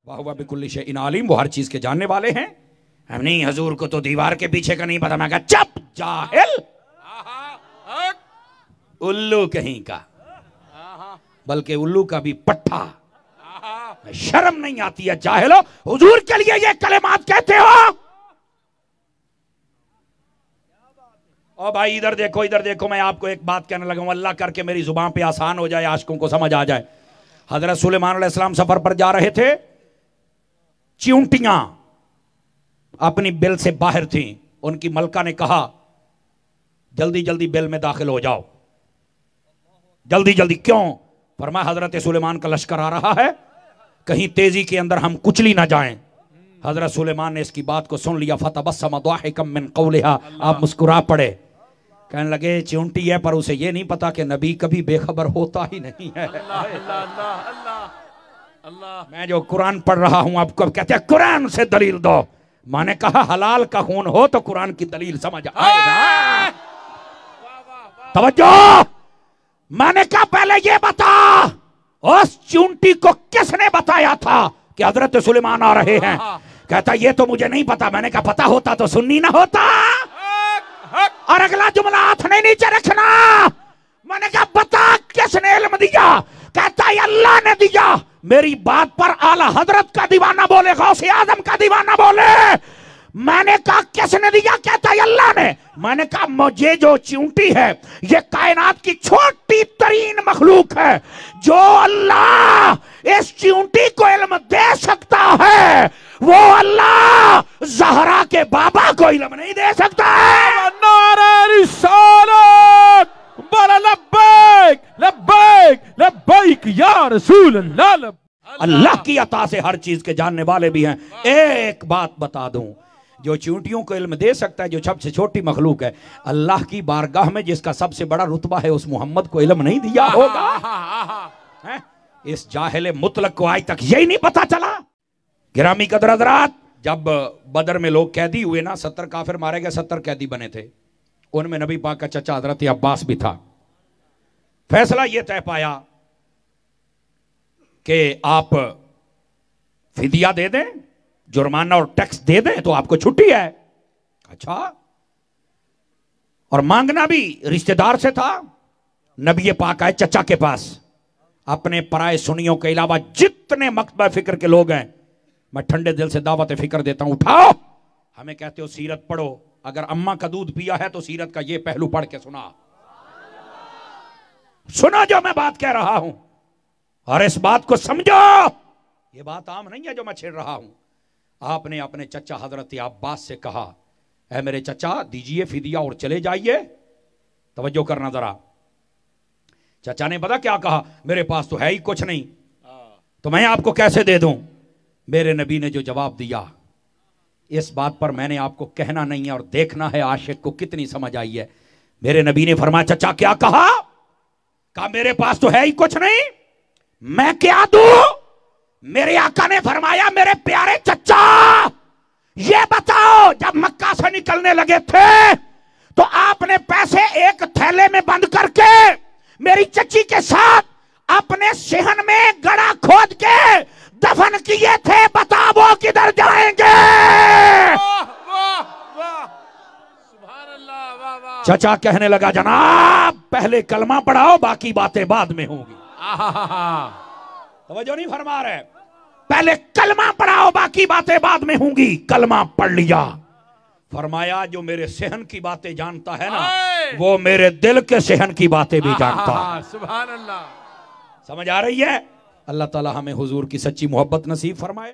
वह बिकुल्ली शैइन आलिम, वो हर चीज के जानने वाले हैं। हम नहीं, हजूर को तो दीवार के पीछे का नहीं पता। मैं कहा चुप जाहिल, उल्लू कहीं का, बल्कि उल्लू का भी पट्टा। शर्म नहीं आती है जाहिलो, हुजूर के लिए ये कलेमात कहते हो। ओ भाई इधर देखो, इधर देखो, मैं आपको एक बात कहने लगा हूं, अल्लाह करके मेरी जुबान पे आसान हो जाए, आशिकों को समझ आ जाए। हजरत सुलेमान अलैहिस्सलाम सफर पर जा रहे थे, चींटियां अपनी बिल से बाहर थीं। उनकी मलका ने कहा जल्दी जल्दी बिल में दाखिल हो जाओ, जल्दी जल्दी। क्यों? फरमाया हजरत सुलेमान का लश्कर आ रहा है, कहीं तेजी के अंदर हम कुचली ना जाएं। हजरत सुलेमान ने इसकी बात को सुन लिया। फतबस्सम दाहिकम मिन कौलिहा, आप मुस्कुरा पड़े। कहने लगे चींटी है, पर उसे ये नहीं पता कि नबी कभी बेखबर होता ही नहीं है। मैं जो कुरान पढ़ रहा हूं, आपको कहते हैं कुरान से दलील दो। मैंने कहा हलाल का खून हो तो कुरान की दलील समझ आए ना। तवज्जो, मैंने कहा पहले ये बता, उस चूंटी को किसने बताया था कि हजरत सुलेमान आ रहे हैं? कहता ये तो मुझे नहीं पता। मैंने कहा पता होता तो सुन्नी ना होता। और अगला जुमला हाथ नहीं नीचे रखना। मैंने कहा बता किसने इल्म दिया? कहता है अल्लाह ने दिया। मेरी बात पर आला हजरत का दीवाना बोले, गौसे आजम का दीवाना बोले। मैंने कहा किसने दिया? कहता है अल्लाह ने। मैंने कहा मुझे जो चींटी है ये कायनात की छोटी तरीन मखलूक है, जो अल्लाह इस चींटी को इल्म दे सकता है वो अल्लाह ज़हरा के बाबा को इल्म नहीं दे सकता है। नारे रिसालत, बोला लब्बैक लब्बैक लब्बैक या रसूल अल्लाह। अल्लाह की अता से हर चीज के जानने वाले भी हैं। एक बात बता दूं, जो चींटियों को इल्म दे सकता है, जो सबसे छोटी मखलूक है, अल्लाह की बारगाह में जिसका सबसे बड़ा रुतबा है, उस मोहम्मद को इल्म नहीं दिया होगा। इस जाहिल मुतलक को आज तक यही नहीं पता चला। गिरामी कदर हज़रात, जब बदर में लोग कैदी हुए ना, 70 काफिर मारे गए, 70 कैदी बने थे। उनमें नबी पाक का चचा हजरत अब्बास भी था। फैसला यह तय पाया कि आप फिदिया दे दें, जुर्माना और टैक्स दे दें तो आपको छुट्टी है। अच्छा, और मांगना भी रिश्तेदार से था। नबी पाक आए चचा के पास, अपने पराए सुनियों के अलावा जितने मकतबा फिक्र के लोग हैं, मैं ठंडे दिल से दावत फिक्र देता हूं, उठाओ। हमें कहते हो सीरत पढ़ो, अगर अम्मा का दूध पिया है तो सीरत का ये पहलू पढ़ के सुना, सुनो जो मैं बात कह रहा हूं, और इस बात को समझो। ये बात आम नहीं है जो मैं छेड़ रहा हूं। आपने अपने चचा हजरत अब्बास से कहा, ऐ मेरे चचा दीजिए फिदिया और चले जाइए। तवज्जो करना जरा। चचा ने पता क्या कहा? मेरे पास तो है ही कुछ नहीं, तो मैं आपको कैसे दे दूं? मेरे नबी ने जो जवाब दिया, इस बात पर मैंने आपको कहना नहीं है और देखना है आशिक को कितनी समझ आई है। मेरे नबी ने फरमाया, चचा क्या कहा? कहा मेरे पास तो है ही कुछ नहीं, मैं क्या दूं? मेरे आका ने फरमाया, मेरे प्यारे चचा ये बताओ, जब मक्का से निकलने लगे थे तो आपने पैसे एक थैले में बंद करके मेरी चची के साथ अपने सेहन में गड़ा खोद के दफन किए थे, बता वो किधर जाएंगे? चचा कहने लगा, जनाब पहले कलमा पढ़ाओ, बाकी बातें बाद में होंगी। तवज्जो नहीं फरमा रहे, पहले कलमा पढ़ाओ, बाकी बातें बाद में होंगी। कलमा पढ़ लिया। फरमाया जो मेरे सेहन की बातें जानता है ना, वो मेरे दिल के सेहन की बातें भी जानता है। सुभान अल्लाह। समझ आ रही है? अल्लाह ताला हमें हुजूर की सच्ची मोहब्बत नसीब फरमाए।